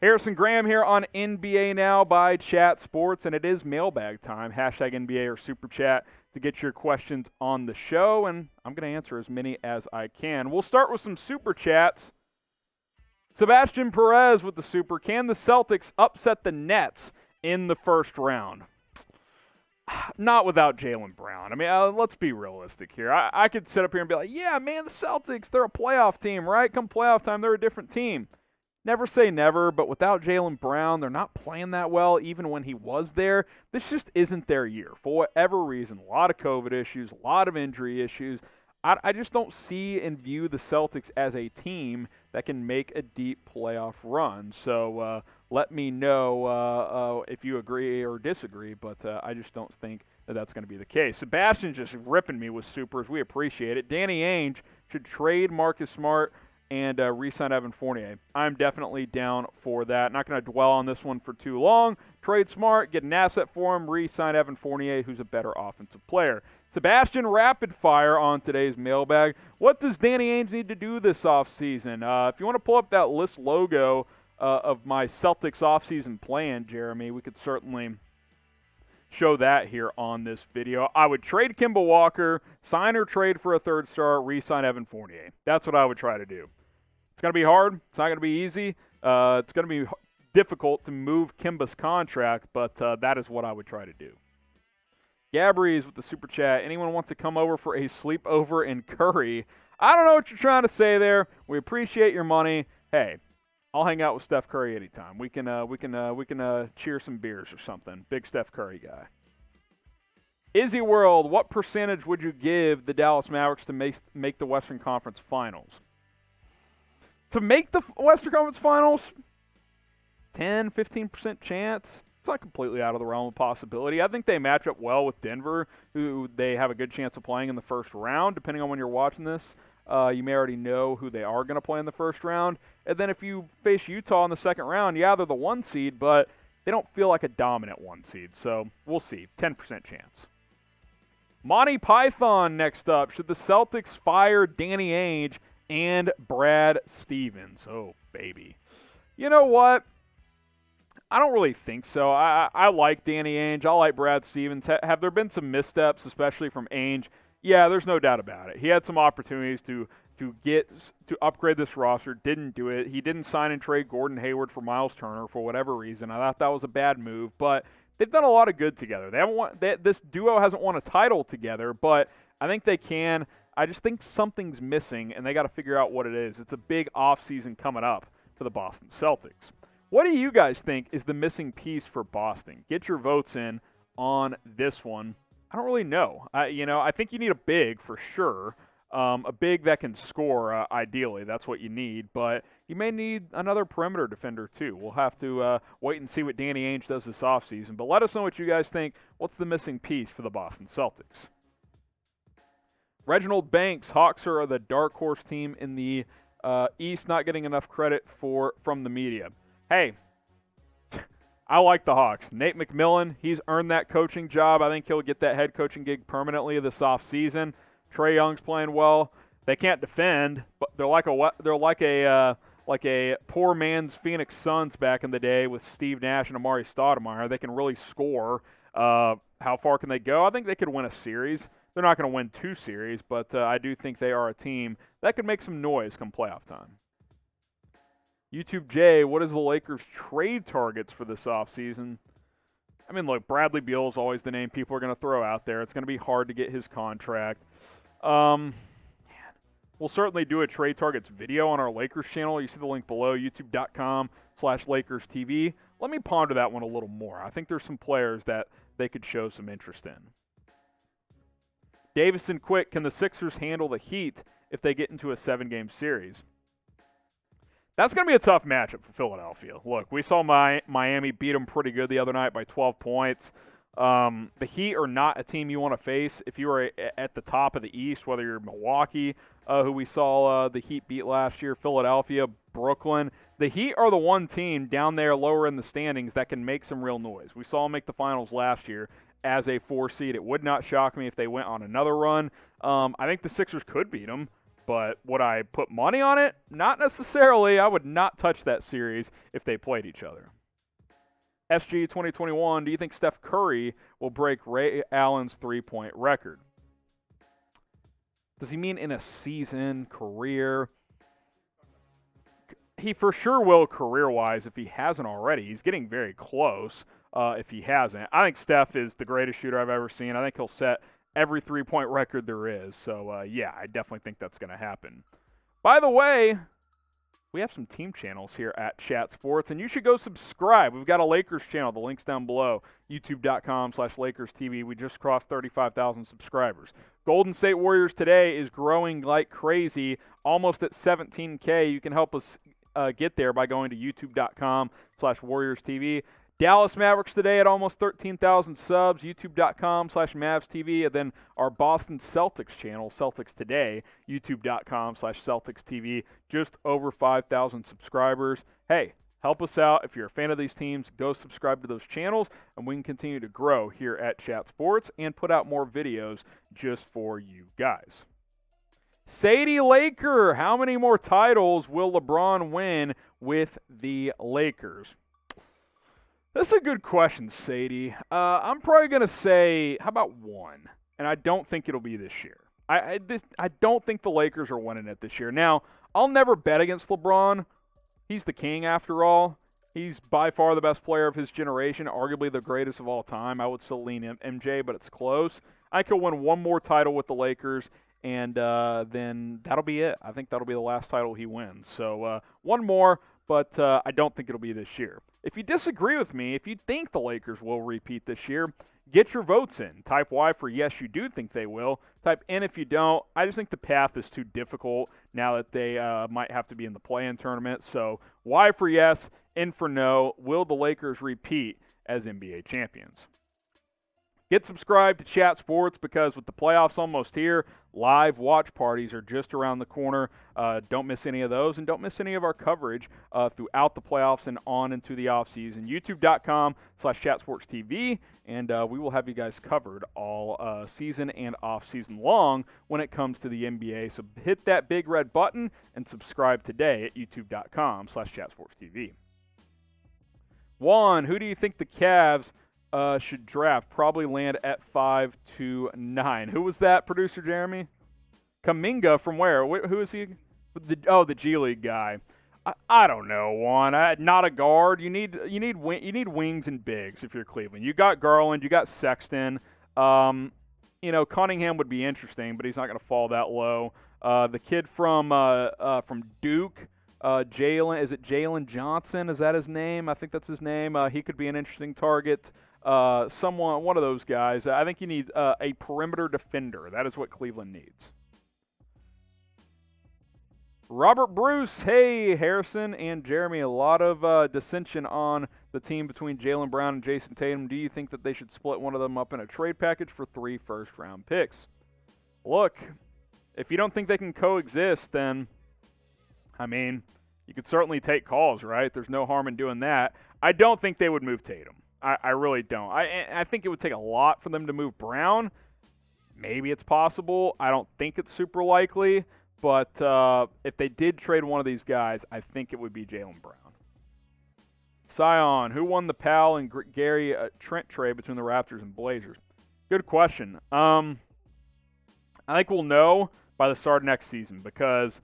Harrison Graham here on NBA Now by Chat Sports, and it is mailbag time. Hashtag NBA or Super Chat to get your questions on the show, and I'm going to answer as many as I can. We'll start with some Super Chats. Sebastian Perez with the Super. Can the Celtics upset the Nets in the first round? Not without Jaylen Brown. I mean, let's be realistic here. I could sit up here and be like, yeah, man, the Celtics, they're a playoff team, right? Come playoff time, they're a different team. Never say never, but without Jaylen Brown, they're not playing that well even when he was there. This just isn't their year for whatever reason. A lot of COVID issues, a lot of injury issues. I just don't see and view the Celtics as a team that can make a deep playoff run. So let me know if you agree or disagree, but I just don't think that that's going to be the case. Sebastian's just ripping me with supers. We appreciate it. Danny Ainge should trade Marcus Smart and re-sign Evan Fournier. I'm definitely down for that. Not going to dwell on this one for too long. Trade Smart, get an asset for him, re-sign Evan Fournier, who's a better offensive player. Sebastian, rapid fire on today's mailbag. What does Danny Ainge need to do this offseason? If you want to pull up that list logo of my Celtics offseason plan, Jeremy, we could certainly show that here on this video. I would trade Kemba Walker, sign or trade for a third star, re-sign Evan Fournier. That's what I would try to do. It's going to be hard. It's not going to be easy. It's going to be difficult to move Kemba's contract, but that is what I would try to do. Gabri's with the Super Chat. Anyone want to come over for a sleepover in Curry? I don't know what you're trying to say there. We appreciate your money. Hey, I'll hang out with Steph Curry anytime. We can cheer some beers or something. Big Steph Curry guy. Izzy World, what percentage would you give the Dallas Mavericks to make the Western Conference Finals? To make the Western Conference Finals, 10, 15% chance. It's not completely out of the realm of possibility. I think they match up well with Denver, who they have a good chance of playing in the first round. Depending on when you're watching this, you may already know who they are going to play in the first round. And then if you face Utah in the second round, yeah, they're the 1 seed, but they don't feel like a dominant 1 seed. So we'll see. 10% chance. Monty Python next up. Should the Celtics fire Danny Ainge and Brad Stevens? Oh, baby. You know what? I don't really think so. I like Danny Ainge. I like Brad Stevens. Have there been some missteps, especially from Ainge? Yeah, there's no doubt about it. He had some opportunities to upgrade this roster, didn't do it. He didn't sign and trade Gordon Hayward for Miles Turner for whatever reason. I thought that was a bad move, but they've done a lot of good together. This duo hasn't won a title together, but I think they can. I just think something's missing, and they got to figure out what it is. It's a big offseason coming up for the Boston Celtics. What do you guys think is the missing piece for Boston? Get your votes in on this one. I don't really know. I think you need a big for sure. A big that can score, ideally. That's what you need. But you may need another perimeter defender, too. We'll have to wait and see what Danny Ainge does this offseason. But let us know what you guys think. What's the missing piece for the Boston Celtics? Reginald Banks, Hawks are the dark horse team in the East, not getting enough credit from the media. Hey, I like the Hawks. Nate McMillan, he's earned that coaching job. I think he'll get that head coaching gig permanently this offseason. Trae Young's playing well. They can't defend, but they're like a poor man's Phoenix Suns back in the day with Steve Nash and Amari Stoudemire. They can really score. How far can they go? I think they could win a series. They're not going to win 2 series, but I do think they are a team that could make some noise come playoff time. YouTube J, what is the Lakers' trade targets for this offseason? I mean, look, Bradley Beal is always the name people are going to throw out there. It's going to be hard to get his contract. We'll certainly do a trade targets video on our Lakers channel. You see the link below, youtube.com/LakersTV. Let me ponder that one a little more. I think there's some players that they could show some interest in. Davison, quick, can the Sixers handle the Heat if they get into a 7-game series? That's going to be a tough matchup for Philadelphia. Look, we saw Miami beat them pretty good the other night by 12 points. The Heat are not a team you want to face if you are at the top of the East, whether you're Milwaukee, who we saw the Heat beat last year, Philadelphia, Brooklyn. The Heat are the one team down there lower in the standings that can make some real noise. We saw them make the finals last year as a 4 seed. It would not shock me if they went on another run. I think the Sixers could beat them. But would I put money on it? Not necessarily. I would not touch that series if they played each other. SG 2021, do you think Steph Curry will break Ray Allen's three-point record? Does he mean in a season, career? He for sure will career-wise if he hasn't already. He's getting very close if he hasn't. I think Steph is the greatest shooter I've ever seen. I think he'll set every three-point record there is. So, yeah, I definitely think that's going to happen. By the way, we have some team channels here at Chat Sports, and you should go subscribe. We've got a Lakers channel. The link's down below, youtube.com/LakersTV. We just crossed 35,000 subscribers. Golden State Warriors today is growing like crazy, almost at 17K. You can help us get there by going to youtube.com/WarriorsTV. Dallas Mavericks today at almost 13,000 subs, youtube.com/MavsTV, and then our Boston Celtics channel, Celtics Today, youtube.com/CelticsTV, just over 5,000 subscribers. Hey, help us out. If you're a fan of these teams, go subscribe to those channels, and we can continue to grow here at Chat Sports and put out more videos just for you guys. Sadie Laker, how many more titles will LeBron win with the Lakers? That's a good question, Sadie. I'm probably going to say, how about one? And I don't think it'll be this year. I don't think the Lakers are winning it this year. Now, I'll never bet against LeBron. He's the king after all. He's by far the best player of his generation, arguably the greatest of all time. I would still lean MJ, but it's close. I could win one more title with the Lakers, and then that'll be it. I think that'll be the last title he wins. So one more, but I don't think it'll be this year. If you disagree with me, if you think the Lakers will repeat this year, get your votes in. Type Y for yes, you do think they will. Type N if you don't. I just think the path is too difficult now that they might have to be in the play-in tournament. So Y for yes, N for no. Will the Lakers repeat as NBA champions? Get subscribed to Chat Sports because with the playoffs almost here, live watch parties are just around the corner. Don't miss any of those, and don't miss any of our coverage throughout the playoffs and on into the offseason. YouTube.com/ChatSportsTV, and we will have you guys covered all season and offseason long when it comes to the NBA. So hit that big red button and subscribe today at YouTube.com/ChatSportsTV. Juan, who do you think the Cavs should draft? Probably land at 5 to 9. Who was that, producer Jeremy? Kuminga from where? Who is he? The G League guy. I don't know, Juan. Not a guard. You need wings and bigs if you're Cleveland. You got Garland. You got Sexton. Cunningham would be interesting, but he's not going to fall that low. The kid from Duke. Jaylen, is it Jaylen Johnson? Is that his name? I think that's his name. He could be an interesting target. One of those guys. I think you need a perimeter defender. That is what Cleveland needs. Robert Bruce, hey, Harrison and Jeremy, a lot of dissension on the team between Jaylen Brown and Jason Tatum. Do you think that they should split one of them up in a trade package for 3 first-round picks? Look, if you don't think they can coexist, then, you could certainly take calls, right? There's no harm in doing that. I don't think they would move Tatum. I really don't. I think it would take a lot for them to move Brown. Maybe it's possible. I don't think it's super likely. But if they did trade one of these guys, I think it would be Jaylen Brown. Scion, who won the Powell and Gary Trent trade between the Raptors and Blazers? Good question. I think we'll know by the start of next season because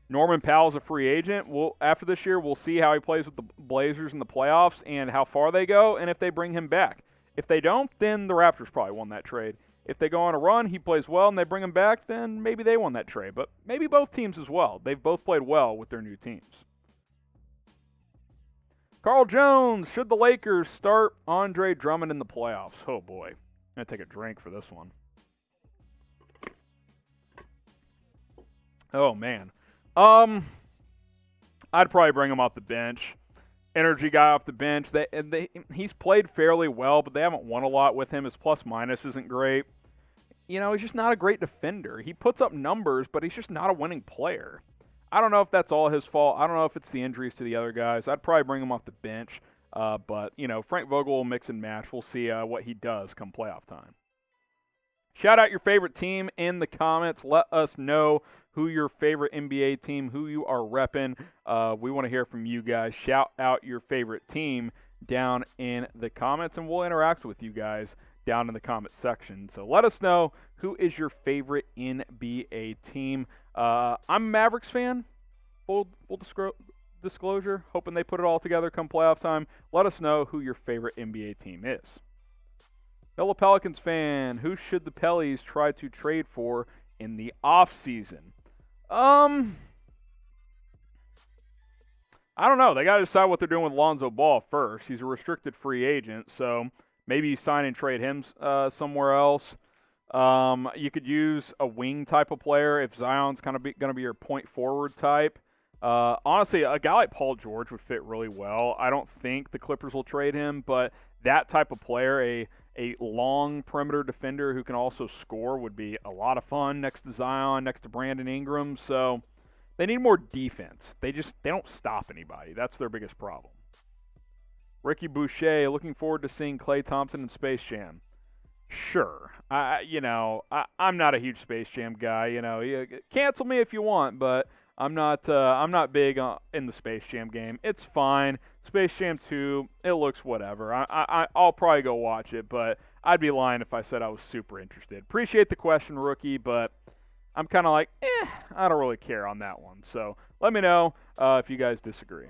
Norman Powell's a free agent. After this year, we'll see how he plays with the Blazers in the playoffs and how far they go and if they bring him back. If they don't, then the Raptors probably won that trade. If they go on a run, he plays well, and they bring him back, then maybe they won that trade. But maybe both teams as well. They've both played well with their new teams. Carl Jones, should the Lakers start Andre Drummond in the playoffs? Oh, boy. I'm going to take a drink for this one. Oh, man. I'd probably bring him off the bench. Energy guy off the bench. He's played fairly well, but they haven't won a lot with him. His plus-minus isn't great. He's just not a great defender. He puts up numbers, but he's just not a winning player. I don't know if that's all his fault. I don't know if it's the injuries to the other guys. I'd probably bring him off the bench. But Frank Vogel will mix and match. We'll see what he does come playoff time. Shout out your favorite team in the comments. Let us know who your favorite NBA team, who you are repping. We want to hear from you guys. Shout out your favorite team down in the comments, and we'll interact with you guys down in the comment section. So let us know, who is your favorite NBA team. I'm a Mavericks fan, full disclosure, hoping they put it all together come playoff time. Let us know who your favorite NBA team is. NOLA Pelicans Fan, who should the Pellies try to trade for in the offseason? I don't know. They got to decide what they're doing with Lonzo Ball first. He's a restricted free agent, so maybe you sign and trade him somewhere else. You could use a wing type of player if Zion's kind of going to be your point forward type. Honestly, a guy like Paul George would fit really well. I don't think the Clippers will trade him, but that type of player, a long perimeter defender who can also score, would be a lot of fun next to Zion, next to Brandon Ingram. So they need more defense. They don't stop anybody. That's their biggest problem. Ricky Boucher, looking forward to seeing Klay Thompson in Space Jam. Sure. I'm not a huge Space Jam guy. Cancel me if you want, but I'm not big in the Space Jam game. It's fine. Space Jam 2, it looks whatever. I'll probably go watch it, but I'd be lying if I said I was super interested. Appreciate the question, Rookie, but I'm kind of like, I don't really care on that one. So let me know if you guys disagree.